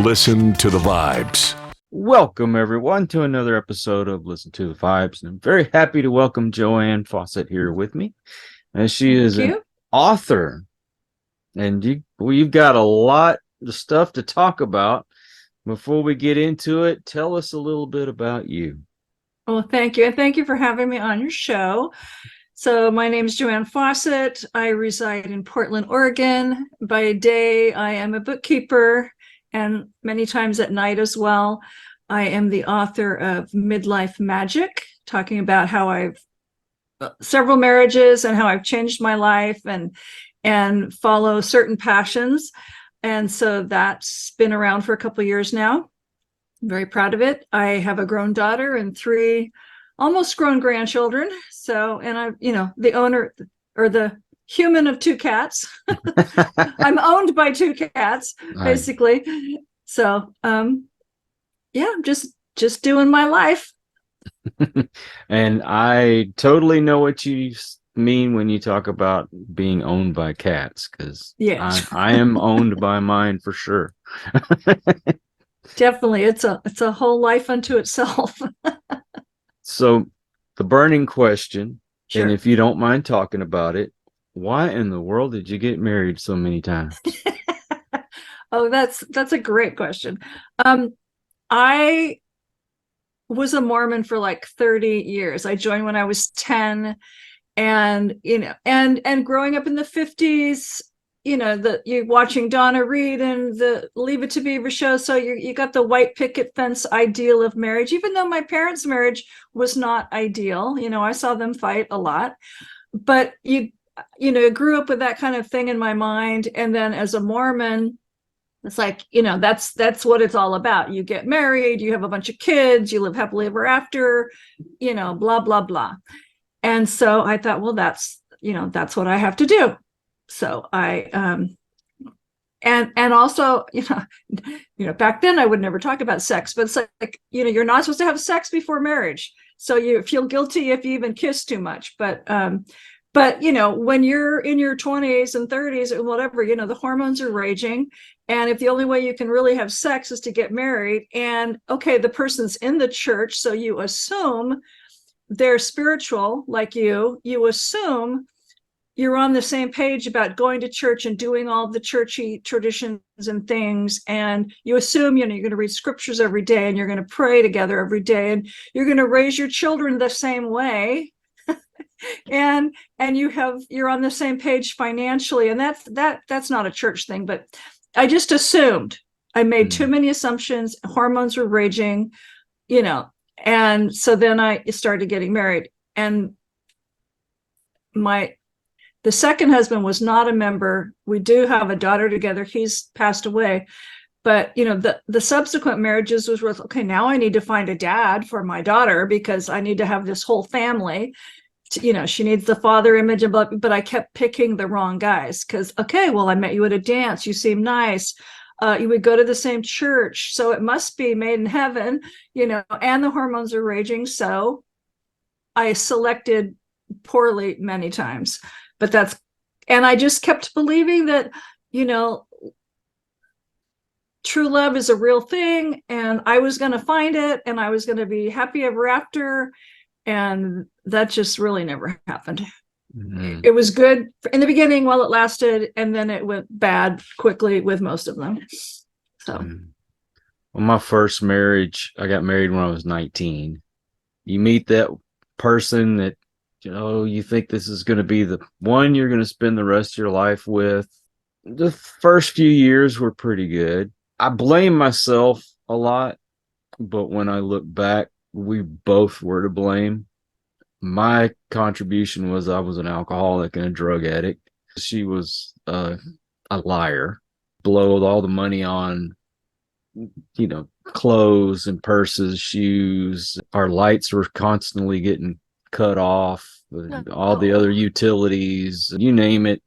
Listen to the Vibes. Welcome, everyone, to another episode of Listen to the Vibes. And I'm very happy to welcome Joanne Fawcett here with me, as she is an author. And you've got a lot of stuff to talk about. Before we get into it, tell us a little bit about you. Well, thank you. And thank you for having me on your show. So my name is Joanne Fawcett. I reside in Portland, Oregon. By day, I am a bookkeeper, and many times at night as well. I am the author of Midlife Magic, talking about how I've several marriages and how I've changed my life and follow certain passions. And so that's been around for a couple of years now. I'm very proud of it. I have a grown daughter and 3 almost grown grandchildren. So, and I'm, the owner or the human of 2 cats. I'm owned by 2 cats, basically. So, yeah, just doing my life. And I totally know what you mean when you talk about being owned by cats, because I am owned by mine for sure. Definitely, it's a whole life unto itself. So, the burning question, Sure. and if you don't mind talking about it, why in the world did you get married so many times? Oh, that's a great question. I was a Mormon for like 30 years. I joined when I was 10, and and growing up in the 50s, you're watching Donna Reed and the Leave It to Beaver show. So you got the white picket fence ideal of marriage, even though my parents' marriage was not ideal. I saw them fight a lot, but you grew up with that kind of thing in my mind. And then as a Mormon, it's like, that's what it's all about. You get married, you have a bunch of kids, you live happily ever after, blah, blah, blah. And so I thought, well, that's what I have to do. So I, and also, back then I would never talk about sex, but it's like, you're not supposed to have sex before marriage. So you feel guilty if you even kiss too much. But when you're in your 20s and 30s or whatever, the hormones are raging. And if the only way you can really have sex is to get married, and okay, the person's in the church, so you assume they're spiritual like you assume you're on the same page about going to church and doing all the churchy traditions and things. And you assume, you're going to read scriptures every day, and you're going to pray together every day, and you're going to raise your children the same way. and you're on the same page financially. And that's not a church thing, but I just assumed. I made too many assumptions. Hormones were raging, and so then I started getting married. And the second husband was not a member. We do have a daughter together. He's passed away. But, the subsequent marriages was worth, okay, now I need to find a dad for my daughter, because I need to have this whole family. She needs the father image, but I kept picking the wrong guys, because, okay, well, I met you at a dance. You seem nice. You would go to the same church. So it must be made in heaven, and the hormones are raging. So I selected poorly many times. But and I just kept believing that, true love is a real thing, and I was going to find it, and I was going to be happy ever after. And that just really never happened. Mm-hmm. It was good in the beginning while it lasted, and then it went bad quickly with most of them. So, well, my first marriage, I got married when I was 19. You meet that person that, you think this is going to be the one you're going to spend the rest of your life with. The first few years were pretty good. I blame myself a lot, but when I look back, we both were to blame. My contribution was I was an alcoholic and a drug addict. She was a liar, blowed all the money on, clothes and purses, shoes. Our lights were constantly getting cut off, all the other utilities, you name it.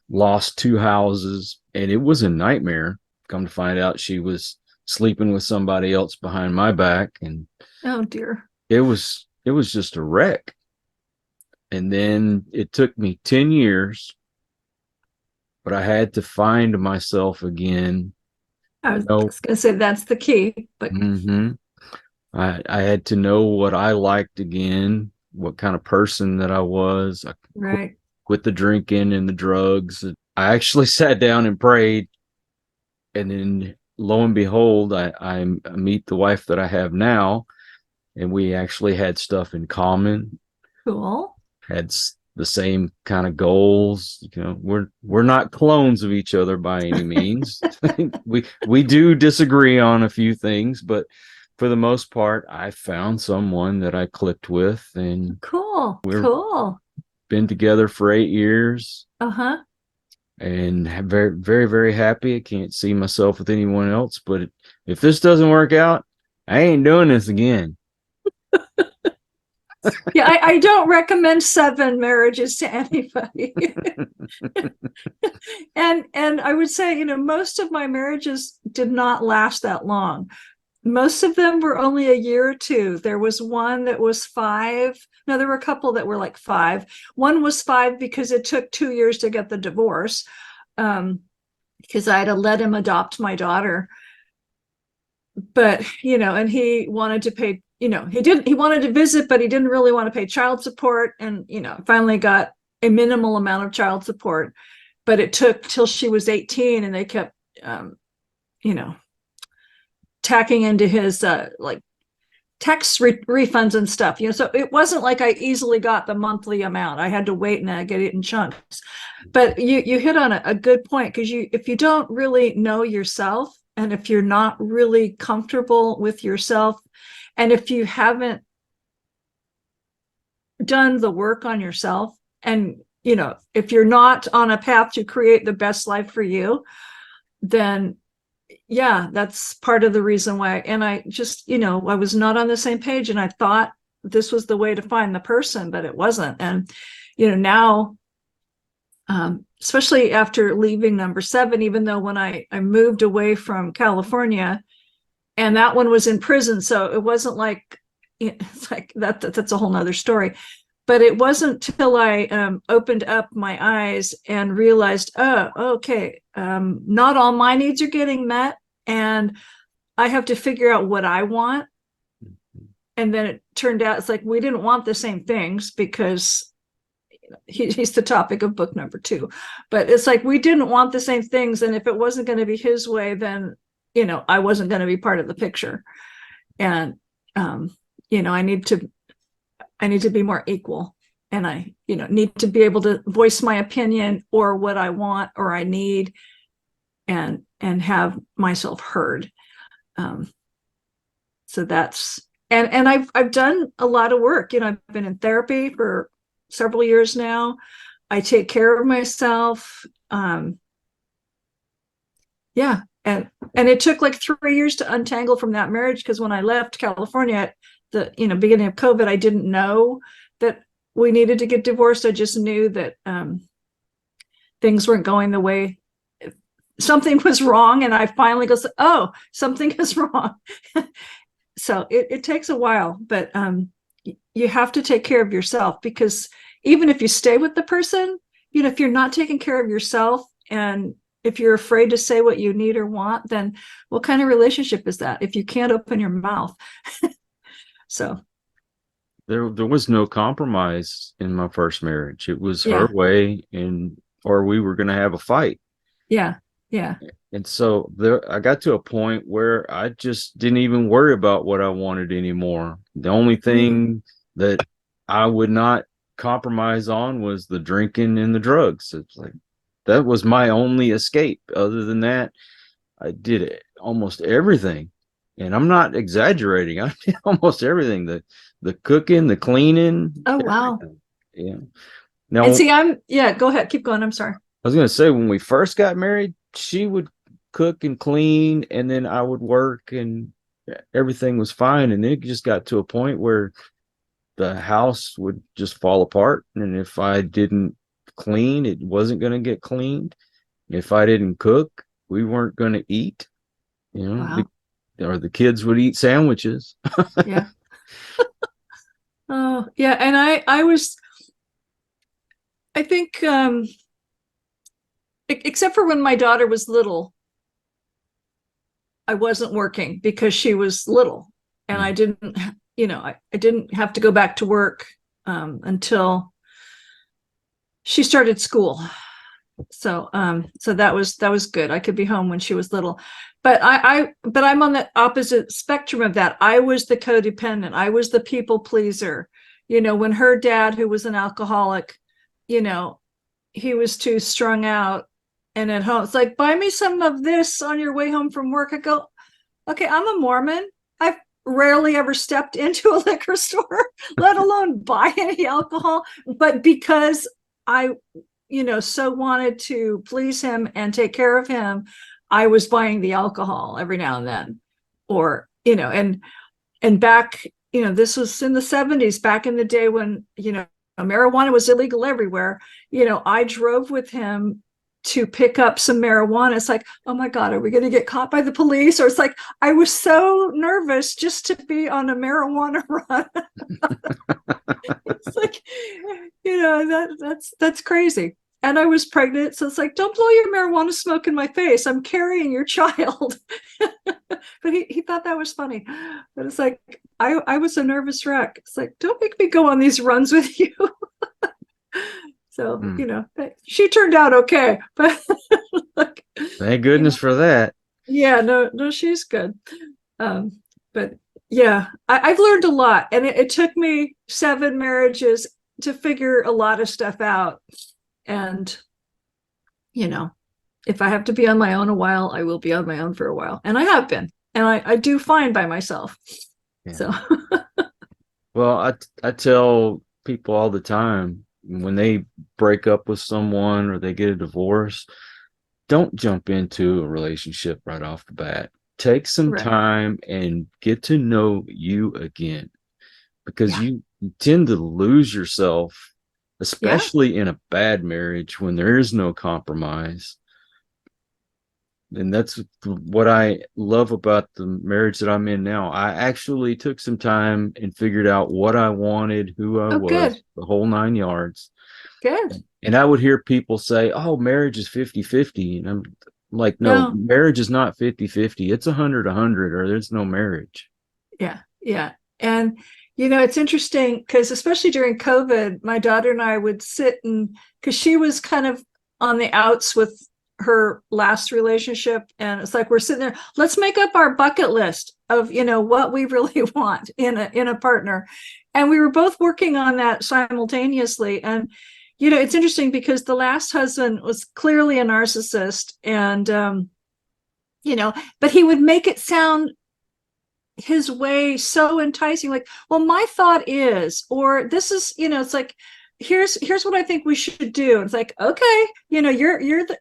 Lost 2 houses, and it was a nightmare. Come to find out, she was sleeping with somebody else behind my back, and oh dear, it was just a wreck. And then it took me 10 years, but I had to find myself again I was No. going to say that's the key, but Hmm. I had to know what I liked again, what kind of person that I was. I right. quit the drinking and the drugs. I actually sat down and prayed, and then lo and behold, I meet the wife that I have now, and we actually had stuff in common, Cool. had the same kind of goals. We're not clones of each other by any means. we do disagree on a few things, but for the most part, I found someone that I clicked with, and Cool. we've Cool. been together for 8 years, Uh-huh. and very, very, very happy. I can't see myself with anyone else, but if this doesn't work out, I ain't doing this again. Yeah, I don't recommend 7 marriages to anybody. And I would say, most of my marriages did not last that long. Most of them were only a year or two. There was one that was 5. No, there were a couple that were like 5. One was 5 because it took 2 years to get the divorce, because I had to let him adopt my daughter. But, and he wanted to pay, he wanted to visit, but he didn't really want to pay child support. And, finally got a minimal amount of child support. But it took till she was 18, and they kept, you know, tacking into his like tax refunds and stuff. So it wasn't like I easily got the monthly amount. I had to wait, and I get it in chunks. But you hit on a good point, because if you don't really know yourself, and if you're not really comfortable with yourself, and if you haven't done the work on yourself, and if you're not on a path to create the best life for you, then yeah, that's part of the reason why. And I just, I was not on the same page, and I thought this was the way to find the person, but it wasn't. And now, especially after leaving number 7, even though when I moved away from California, and that one was in prison, so it wasn't like, it's like that's a whole nother story. But it wasn't till I opened up my eyes and realized, oh, okay, not all my needs are getting met, and I have to figure out what I want. And then it turned out it's like we didn't want the same things, because he's the topic of book number 2. But it's like we didn't want the same things, and if it wasn't going to be his way, then I wasn't going to be part of the picture. And I need to be more equal, and I need to be able to voice my opinion, or what I want or I need, and have myself heard. So that's, and I've done a lot of work. I've been in therapy for several years now. I take care of myself. Yeah. And it took like 3 years to untangle from that marriage, because when I left California at the beginning of COVID, I didn't know that we needed to get divorced. I just knew that things weren't going the way, something was wrong, and I finally go, oh, something is wrong. So it takes a while, but you have to take care of yourself, because even if you stay with the person, if you're not taking care of yourself, and if you're afraid to say what you need or want, then what kind of relationship is that if you can't open your mouth? So there was no compromise in my first marriage. It was yeah. her way, or we were going to have a fight. Yeah. And so I got to a point where I just didn't even worry about what I wanted anymore. The only thing that I would not compromise on was the drinking and the drugs. It's like that was my only escape. Other than that, I did almost everything. And I'm not exaggerating. I did almost everything. The cooking, the cleaning. Oh, wow. Everything. Yeah. Now, And see, go ahead. Keep going. I'm sorry. I was going to say, when we first got married, she would cook and clean, and then I would work, and everything was fine. And then it just got to a point where the house would just fall apart. And if I didn't clean, it wasn't going to get cleaned. If I didn't cook, we weren't going to eat. Wow. Or the kids would eat sandwiches. Yeah. Oh, yeah. And I think, except for when my daughter was little, I wasn't working because she was little, and I didn't, I didn't have to go back to work until she started school. So that was good. I could be home when she was little. But but I'm on the opposite spectrum of that. I was the codependent. I was the people pleaser. When her dad, who was an alcoholic, he was too strung out, and at home it's like, buy me some of this on your way home from work. I go, okay, I'm a Mormon. I've rarely ever stepped into a liquor store, let alone buy any alcohol. But because I so wanted to please him and take care of him, I was buying the alcohol every now and then. Or, and back, this was in the 70s, back in the day when, marijuana was illegal everywhere. I drove with him to pick up some marijuana. It's like, oh my God, are we going to get caught by the police? Or it's like, I was so nervous just to be on a marijuana run. It's like, that's crazy. And I was pregnant. So it's like, don't blow your marijuana smoke in my face. I'm carrying your child. But he thought that was funny. But it's like, I was a nervous wreck. It's like, don't make me go on these runs with you. So, she turned out okay. But like, thank goodness for that. Yeah, no, she's good. But yeah, I've learned a lot. And it took me 7 marriages to figure a lot of stuff out. And, if I have to be on my own a while, I will be on my own for a while. And I have been. And I do fine by myself. Yeah. So. Well, I tell people all the time, when they break up with someone or they get a divorce, don't jump into a relationship right off the bat. Take some time and get to know you again, because you tend to lose yourself, especially in a bad marriage when there is no compromise. And that's what I love about the marriage that I'm in now. I actually took some time and figured out what I wanted, who I was, good. The whole 9 yards. Good. And I would hear people say, oh, marriage is 50-50. And I'm like, no, marriage is not 50-50. It's 100-100, or there's no marriage. Yeah. Yeah. And, it's interesting because especially during COVID, my daughter and I would sit because she was kind of on the outs with her last relationship. And it's like, we're sitting there, let's make up our bucket list of, what we really want in a partner. And we were both working on that simultaneously. And, it's interesting because the last husband was clearly a narcissist, and, but he would make it sound his way so enticing, like, well, my thought is, or this is, it's like, here's what I think we should do. It's like, okay, you're the,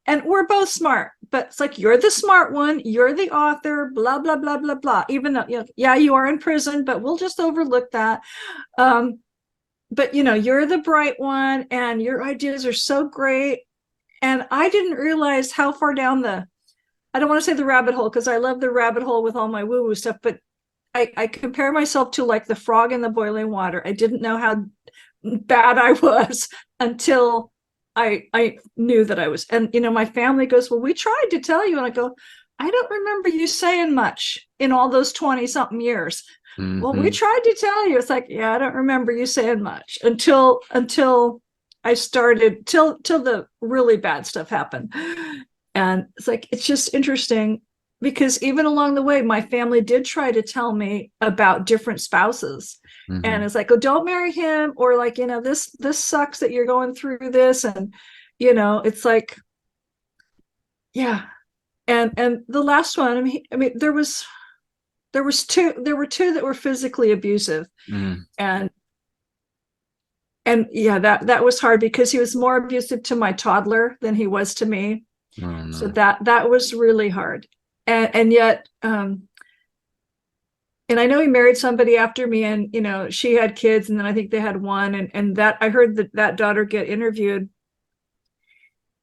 and we're both smart, but it's like, you're the smart one, you're the author, blah blah blah blah blah, even though you are in prison, but we'll just overlook that. But you're the bright one and your ideas are so great. And I didn't realize how far down I don't want to say the rabbit hole, because I love the rabbit hole with all my woo-woo stuff, but I compare myself to like the frog in the boiling water. I didn't know how bad I was until I knew that I was. And, my family goes, well, we tried to tell you. And I go, I don't remember you saying much in all those 20 something years. Mm-hmm. Well, we tried to tell you. It's like, yeah, I don't remember you saying much until I started, till the really bad stuff happened. And it's like, it's just interesting because even along the way, my family did try to tell me about different spouses. Mm-hmm. And it's like, oh, don't marry him. Or like, this sucks that you're going through this. And, it's like, yeah. And the last one, I mean, there were two that were physically abusive. Mm. And yeah, that was hard because he was more abusive to my toddler than he was to me. Oh, no. So that was really hard. And yet, and I know he married somebody after me, and, she had kids, and then I think they had one, and that I heard that daughter get interviewed,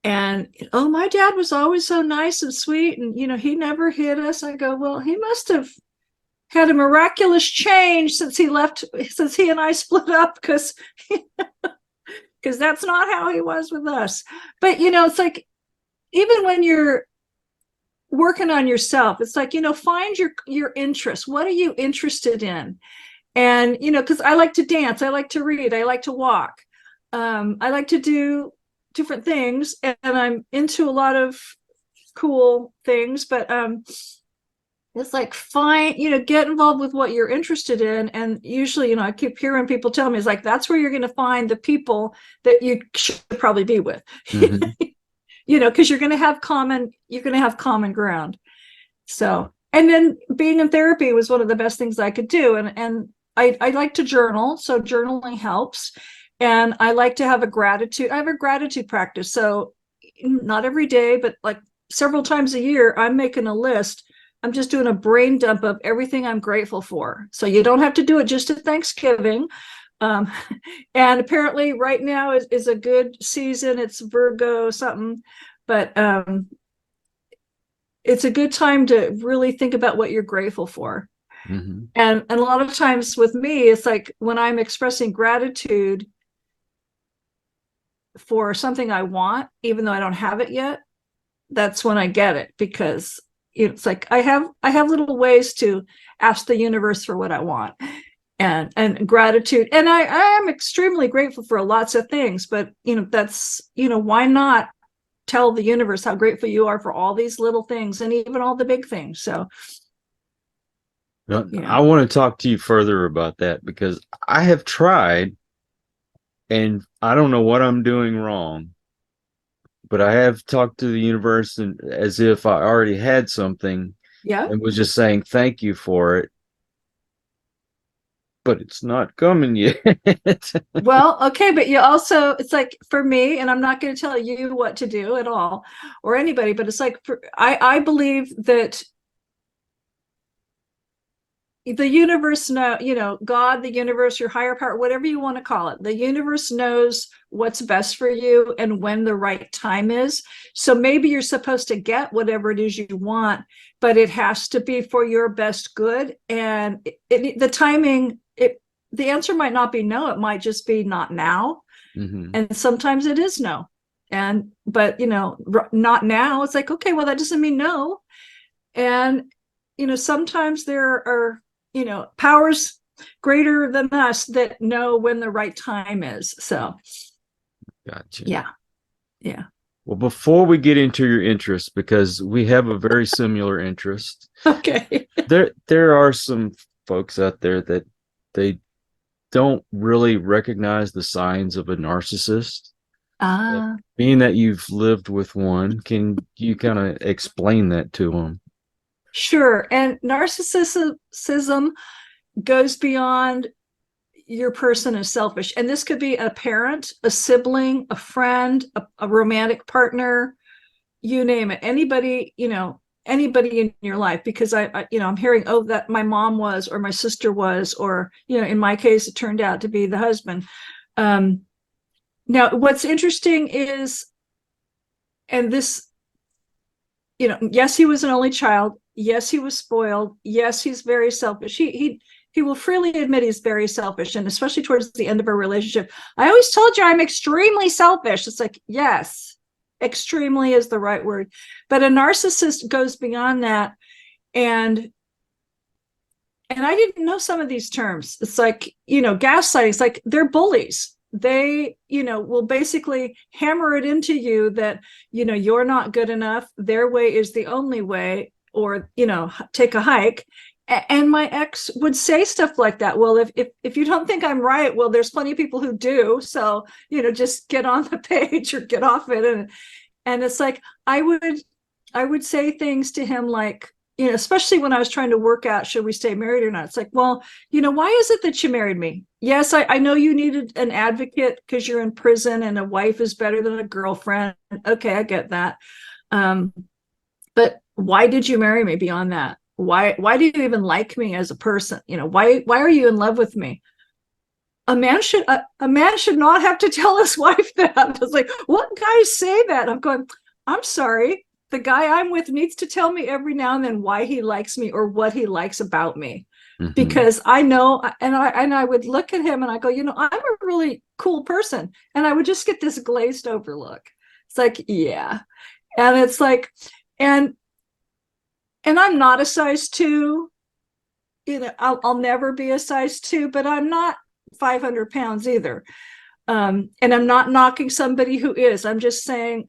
and, oh, my dad was always so nice and sweet, and, he never hit us. I go, well, he must have had a miraculous change since he and I split up, because that's not how he was with us. But, it's like, even when you're working on yourself. It's like, find your interest. What are you interested in? And, because I like to dance, I like to read, I like to walk. I like to do different things, and I'm into a lot of cool things, but it's like, get involved with what you're interested in. And usually, I keep hearing people tell me, it's like, that's where you're going to find the people that you should probably be with. Mm-hmm. Because you're going to have common ground. So, and then being in therapy was one of the best things I could do. And I like to journal. So journaling helps. And I like to have I have a gratitude practice. So not every day, but like several times a year, I'm making a list. I'm just doing a brain dump of everything I'm grateful for. So you don't have to do it just at Thanksgiving. And apparently right now is a good season. It's Virgo something, but it's a good time to really think about what you're grateful for. Mm-hmm. And a lot of times with me, it's like when I'm expressing gratitude for something I want, even though I don't have it yet, that's when I get it, because it's like I have little ways to ask the universe for what I want, and gratitude. And I am extremely grateful for lots of things, but that's, why not tell the universe how grateful you are for all these little things and even all the big things. So I want to talk to you further about that, because I have tried, and I don't know what I'm doing wrong, but I have talked to the universe and as if I already had something, and was just saying thank you for it, but it's not coming yet. Well, okay, but you also, it's like for me, and I'm not going to tell you what to do at all, or anybody, but it's like I believe that the universe God, the universe, your higher power, whatever you want to call it, the universe knows what's best for you and when the right time is. So maybe you're supposed to get whatever it is you want, but it has to be for your best good. And the timing, the answer might not be no, it might just be not now. Mm-hmm. And sometimes it is no. But not now. It's like, okay, well, that doesn't mean no. And sometimes there are powers greater than us that know when the right time is. So Gotcha. Yeah. Well, before we get into your interest, because we have a very similar interest, Okay. there are some folks out there that they don't really recognize the signs of a narcissist. Being that you've lived with one, can you kind of explain that to them? Sure. And narcissism goes beyond your person is selfish. And this could be a parent, a sibling, a friend, a romantic partner, you name it. Anybody in your life, because I'm hearing, oh, that my mom was, or my sister was, or, in my case, it turned out to be the husband. Now, what's interesting is, and this, yes, he was an only child. Yes, he was spoiled. Yes, he's very selfish. He will freely admit he's very selfish, and especially towards the end of our relationship. I always told you I'm extremely selfish. It's like, yes, extremely is the right word. But a narcissist goes beyond that. And I didn't know some of these terms. It's like, gaslighting. It's like they're bullies. They, will basically hammer it into you that, you're not good enough. Their way is the only way, or, take a hike. And my ex would say stuff like that. Well, if you don't think I'm right, well, there's plenty of people who do. So, just get on the page or get off it. And it's like, I would say things to him like, especially when I was trying to work out, should we stay married or not? It's like, well, why is it that you married me? Yes, I know you needed an advocate because you're in prison and a wife is better than a girlfriend. Okay, I get that. But why did you marry me beyond that? Why do you even like me as a person? Why are you in love with me? A man should not have to tell his wife that. I was like, what guys say that? I'm going, I'm sorry. The guy I'm with needs to tell me every now and then why he likes me or what he likes about me. Mm-hmm. Because I know, and I would look at him and I go, I'm a really cool person. And I would just get this glazed over look. It's like, yeah. And it's like, and and I'm not a size 2. I'll never be a size 2, but I'm not 500 pounds either. And I'm not knocking somebody who is. I'm just saying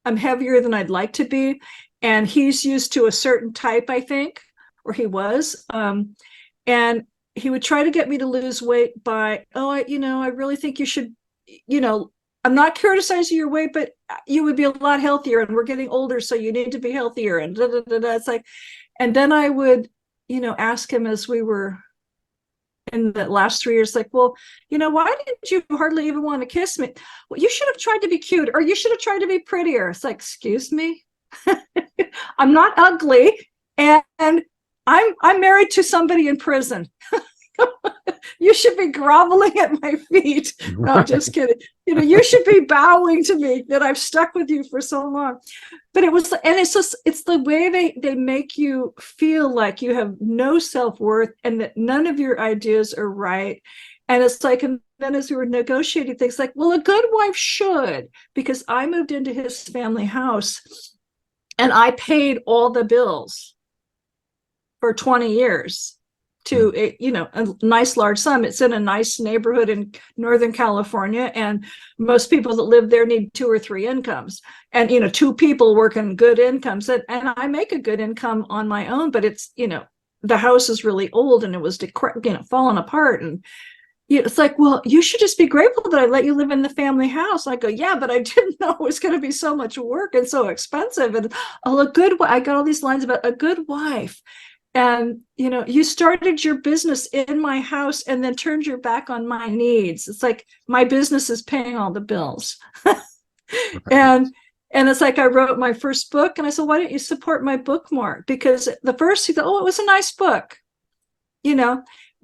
I'm heavier than I'd like to be. And he's used to a certain type, I think, or he was. And he would try to get me to lose weight by, I really think you should, I'm not criticizing your weight, but you would be a lot healthier, and we're getting older, so you need to be healthier. And it's like, and then I would, ask him as we were in the last 3 years, like, well, why didn't you hardly even want to kiss me? Well, you should have tried to be cute, or you should have tried to be prettier. It's like, excuse me, I'm not ugly, and I'm married to somebody in prison. You should be groveling at my feet. No, I'm just kidding. You should be bowing to me, that I've stuck with you for so long. But it's the way they make you feel like you have no self-worth and that none of your ideas are right. And it's like, and then as we were negotiating things, like, well, a good wife should, because I moved into his family house and I paid all the bills for 20 years. To a nice large sum. It's in a nice neighborhood in Northern California, and most people that live there need 2 or 3 incomes, and 2 people working good incomes, and I make a good income on my own, but it's the house is really old and it was falling apart, and it's like, well, you should just be grateful that I let you live in the family house. I go, yeah, but I didn't know it was going to be so much work and so expensive. And I got all these lines about a good wife. And, you started your business in my house and then turned your back on my needs. It's like, my business is paying all the bills. And it's like, I wrote my first book and I said, why don't you support my book more? Because the first, he thought, oh, it was a nice book,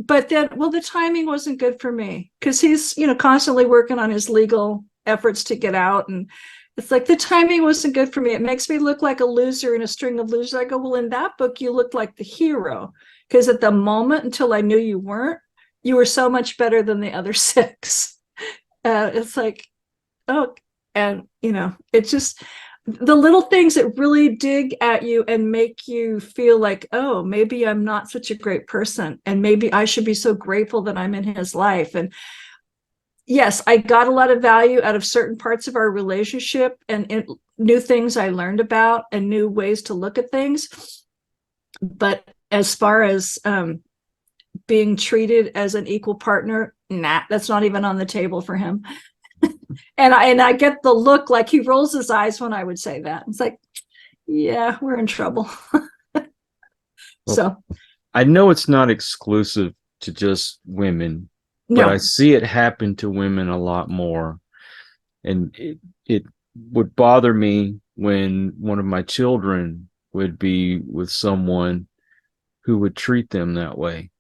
but then, well, the timing wasn't good for me because he's, constantly working on his legal efforts to get out. And it's like, the timing wasn't good for me. It makes me look like a loser in a string of losers. I go, well, in that book, you looked like the hero, because at the moment, until I knew you weren't, you were so much better than the other 6. It's like, oh, and, it's just the little things that really dig at you and make you feel like, oh, maybe I'm not such a great person. And maybe I should be so grateful that I'm in his life. And yes, I got a lot of value out of certain parts of our relationship and new things I learned about and new ways to look at things. But as far as being treated as an equal partner, nah, that's not even on the table for him. And I get the look, like he rolls his eyes when I would say that. It's like, yeah, we're in trouble. So I know it's not exclusive to just women. But I see it happen to women a lot more. And it would bother me when one of my children would be with someone who would treat them that way.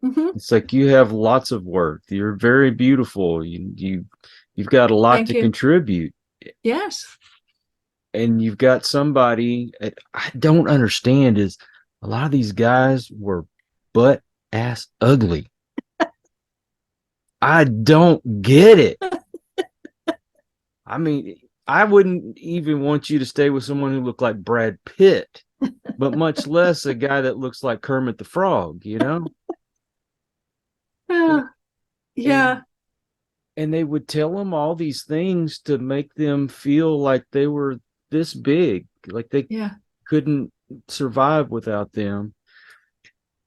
Mm-hmm. It's like, you have lots of worth. You're very beautiful. You've got a lot to contribute. Yes. And you've got somebody I don't understand is a lot of these guys were butt ass ugly. I don't get it. I mean, I wouldn't even want you to stay with someone who looked like Brad Pitt, but much less a guy that looks like Kermit the Frog, Yeah. And they would tell them all these things to make them feel like they were this big, like they couldn't survive without them.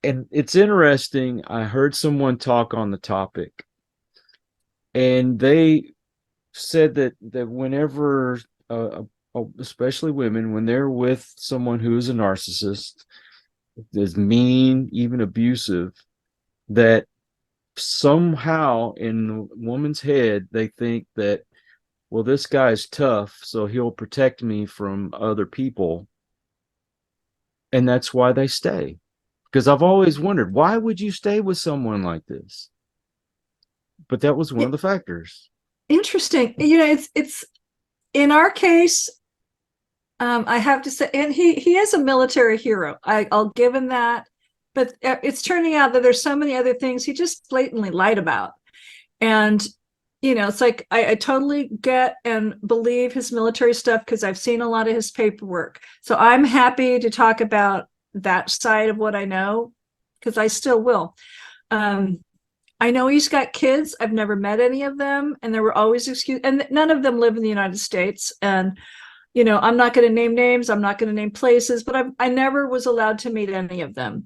And it's interesting. I heard someone talk on the topic. And they said that whenever, especially women, when they're with someone who is a narcissist, is mean, even abusive, that somehow in the woman's head, they think that, well, this guy's tough, so he'll protect me from other people. And that's why they stay. Because I've always wondered, why would you stay with someone like this? But that was one of the factors. Interesting. It's in our case, I have to say, and he is a military hero. I'll give him that. But it's turning out that there's so many other things he just blatantly lied about. And it's like I totally get and believe his military stuff because I've seen a lot of his paperwork. So I'm happy to talk about that side of what I know because I still will. I know he's got kids. I've never met any of them, and there were always excuses, and none of them live in the United States. And I'm not going to name names. I'm not going to name places, but I never was allowed to meet any of them.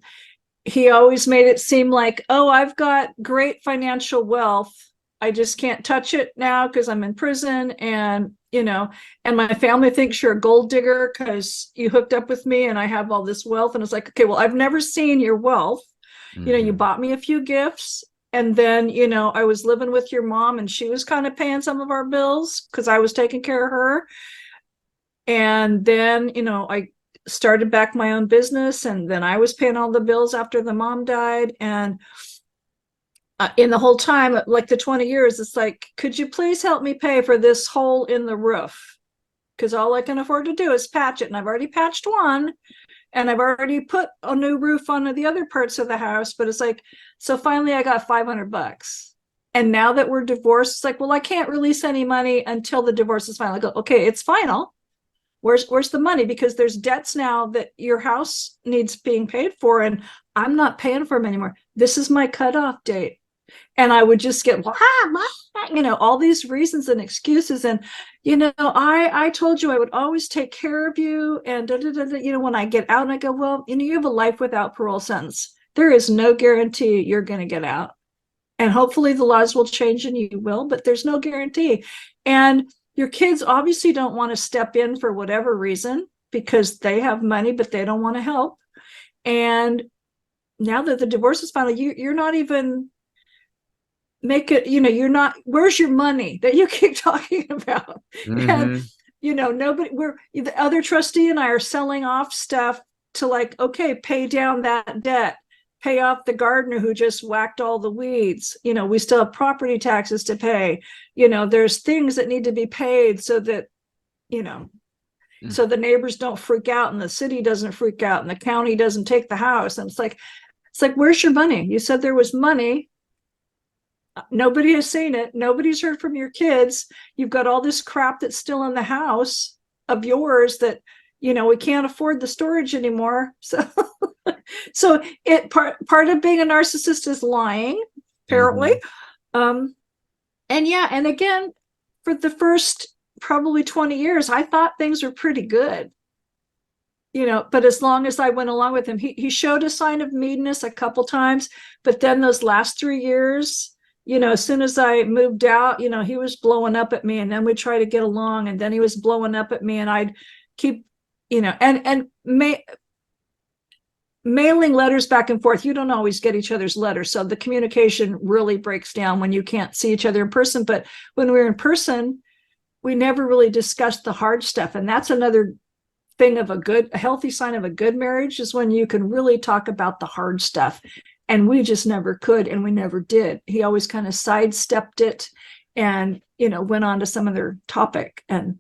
He always made it seem like, oh, I've got great financial wealth. I just can't touch it now because I'm in prison. And, and my family thinks you're a gold digger because you hooked up with me and I have all this wealth. And it's like, okay, well, I've never seen your wealth. Mm-hmm. You bought me a few gifts. And then, I was living with your mom and she was kind of paying some of our bills because I was taking care of her. And then, I started back my own business, and then I was paying all the bills after the mom died. And in the whole time, like the 20 years, it's like, could you please help me pay for this hole in the roof? Because all I can afford to do is patch it. And I've already patched one, and I've already put a new roof on the other parts of the house. But it's like, so finally I got $500. And now that we're divorced, it's like, well, I can't release any money until the divorce is final. I go, okay, it's final. Where's the money? Because there's debts now that your house needs being paid for, and I'm not paying for them anymore. This is my cutoff date. And I would just get, all these reasons and excuses. And, I told you I would always take care of you. And, when I get out and I go, well, you have a life without parole sentence. There is no guarantee you're going to get out. And hopefully the laws will change and you will, but there's no guarantee. And your kids obviously don't want to step in for whatever reason because they have money, but they don't want to help. And now that the divorce is final, you're not even make it, you're not, where's your money that you keep talking about? Mm-hmm. And, nobody, the other trustee and I are selling off stuff to like, okay, pay down that debt, pay off the gardener who just whacked all the weeds. We still have property taxes to pay. There's things that need to be paid so that, so the neighbors don't freak out and the city doesn't freak out and the county doesn't take the house. And it's like, where's your money? You said there was money. Nobody has seen it. Nobody's heard from your kids. You've got all this crap that's still in the house of yours that, we can't afford the storage anymore. So part of being a narcissist is lying, apparently. Mm-hmm. And again, for the first probably 20 years, I thought things were pretty good. But as long as I went along with him, he showed a sign of meanness a couple times, but then those last 3 years, as soon as I moved out, he was blowing up at me, and then we try to get along, and then he was blowing up at me, and I'd keep, mailing letters back and forth. You don't always get each other's letters. So the communication really breaks down when you can't see each other in person. But when we're in person, we never really discussed the hard stuff. And that's another thing of a healthy sign of a good marriage, is when you can really talk about the hard stuff. And we just never could, and we never did. He always kind of sidestepped it and, went on to some other topic. And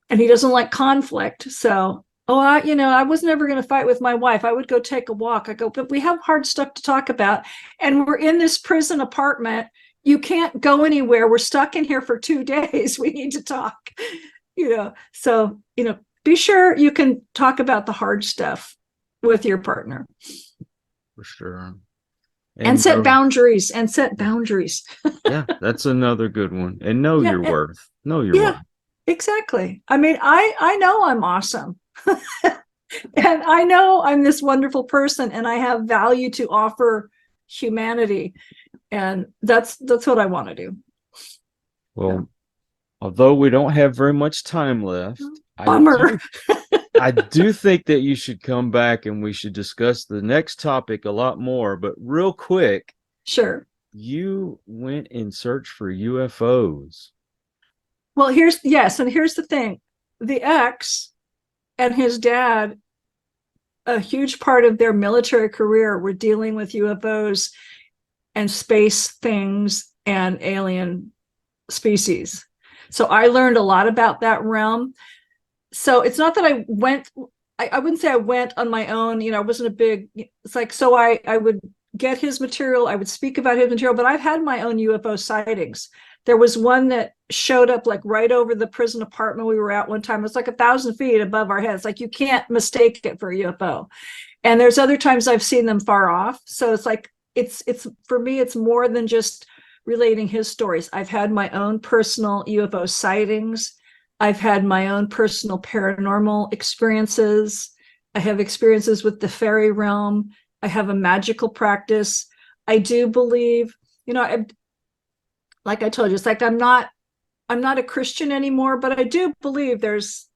he doesn't like conflict. So, I was never going to fight with my wife. I would go take a walk. I go, but we have hard stuff to talk about. And we're in this prison apartment. You can't go anywhere. We're stuck in here for 2 days. We need to talk, So, be sure you can talk about the hard stuff with your partner. For sure. And set boundaries. Yeah, that's another good one. And know your worth. Know your worth. Exactly. I mean, I know I'm awesome. And I know I'm this wonderful person, and I have value to offer humanity. And that's what I want to do. Well, although we don't have very much time left, bummer. I do think that you should come back and we should discuss the next topic a lot more. But real quick, sure. You went in search for UFOs. Well, here's the thing. The ex and his dad, a huge part of their military career were dealing with UFOs and space things and alien species. So I learned a lot about that realm. So it's not that I wouldn't say I went on my own, I wasn't a big, it's like, so I would get his material. I would speak about his material, but I've had my own UFO sightings. There was one that showed up like right over the prison apartment we were at one time. It's like 1,000 feet above our heads. Like you can't mistake it for a UFO. And there's other times I've seen them far off. So it's like, it's for me, it's more than just relating his stories. I've had my own personal UFO sightings. I've had my own personal paranormal experiences. I have experiences with the fairy realm. I have a magical practice. I do believe, like I told you, it's like I'm not a Christian anymore, but I do believe there's,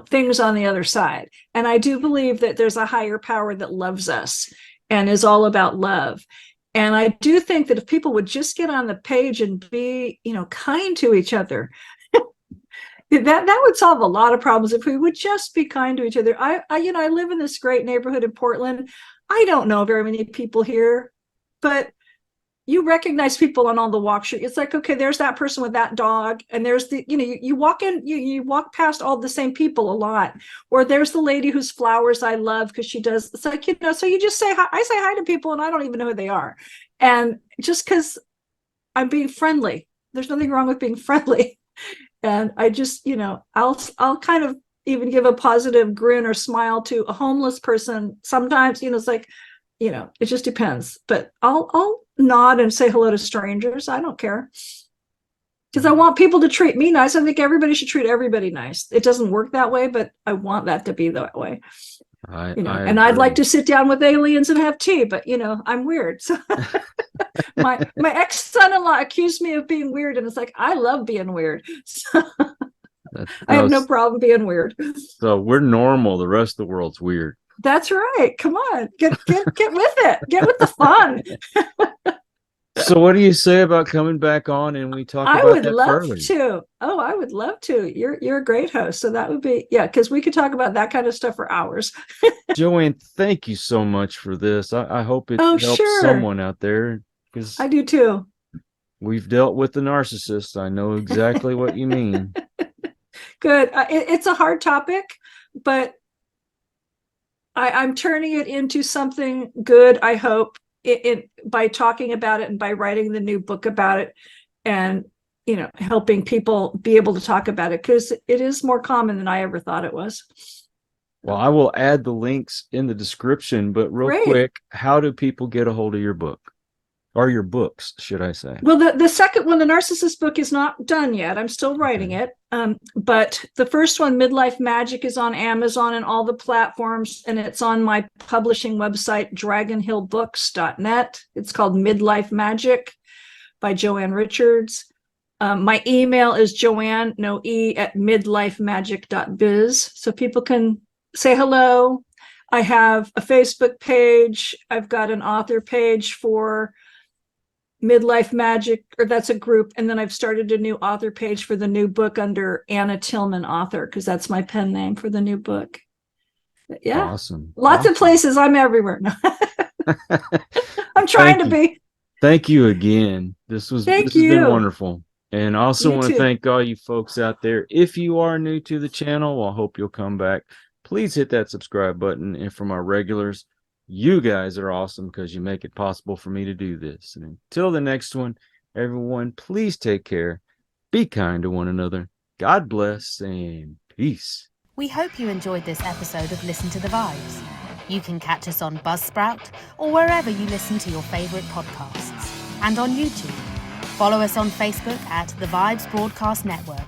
things on the other side. And I do believe that there's a higher power that loves us and is all about love. And I do think that if people would just get on the page and be, kind to each other, that would solve a lot of problems if we would just be kind to each other. I live in this great neighborhood in Portland. I don't know very many people here, but you recognize people on all the walk street. It's like, okay, there's that person with that dog. And there's the, you walk in, you walk past all the same people a lot. Or there's the lady whose flowers I love because she does, it's like, so you just say hi. I say hi to people and I don't even know who they are. And just because I'm being friendly, there's nothing wrong with being friendly. And I just, I'll kind of even give a positive grin or smile to a homeless person. Sometimes, it's like, it just depends, but I'll nod and say hello to strangers. I don't care because I want people to treat me nice. I think everybody should treat everybody nice. It doesn't work that way, but I want that to be that way. And I'd like to sit down with aliens and have tea, but I'm weird. So my ex-son-in-law accused me of being weird, and it's like, I love being weird. So I have no problem being weird. So we're normal. The rest of the world's weird. That's right. Come on, get with it. Get with the fun. So what do you say about coming back on and we talk about that? I would love further? to. Oh, I would love to. You're a great host. So that would be, because we could talk about that kind of stuff for hours. Joanne, thank you so much for this. I hope it helps someone out there, because I do too. We've dealt with the narcissist. I know exactly what you mean. Good. It's a hard topic, but I'm turning it into something good, I hope, by talking about it and by writing the new book about it and, helping people be able to talk about it, because it is more common than I ever thought it was. Well, I will add the links in the description, but real quick, how do people get a hold of your book? Or your books, should I say? Well, the second one, the narcissist book, is not done yet. I'm still writing it. But the first one, Midlife Magic, is on Amazon and all the platforms, and it's on my publishing website, dragonhillbooks.net. It's called Midlife Magic by Joanne Richards. My email is Joanne, no E, at midlifemagic.biz. So people can say hello. I have a Facebook page. I've got an author page for Midlife Magic, or that's a group. And then I've started a new author page for the new book under Anna Tillman Author, because that's my pen name for the new book. But yeah. Awesome. Lots of places. I'm everywhere. I'm trying to be. Thank you again. This has been wonderful. And I also want to thank all you folks out there. If you are new to the channel, I hope you'll come back. Please hit that subscribe button. And from our regulars, you guys are awesome because you make it possible for me to do this. And until the next one, everyone, please take care. Be kind to one another. God bless and peace. We hope you enjoyed this episode of Listen to the Vibes. You can catch us on Buzzsprout or wherever you listen to your favorite podcasts. And on YouTube. Follow us on Facebook at The Vibes Broadcast Network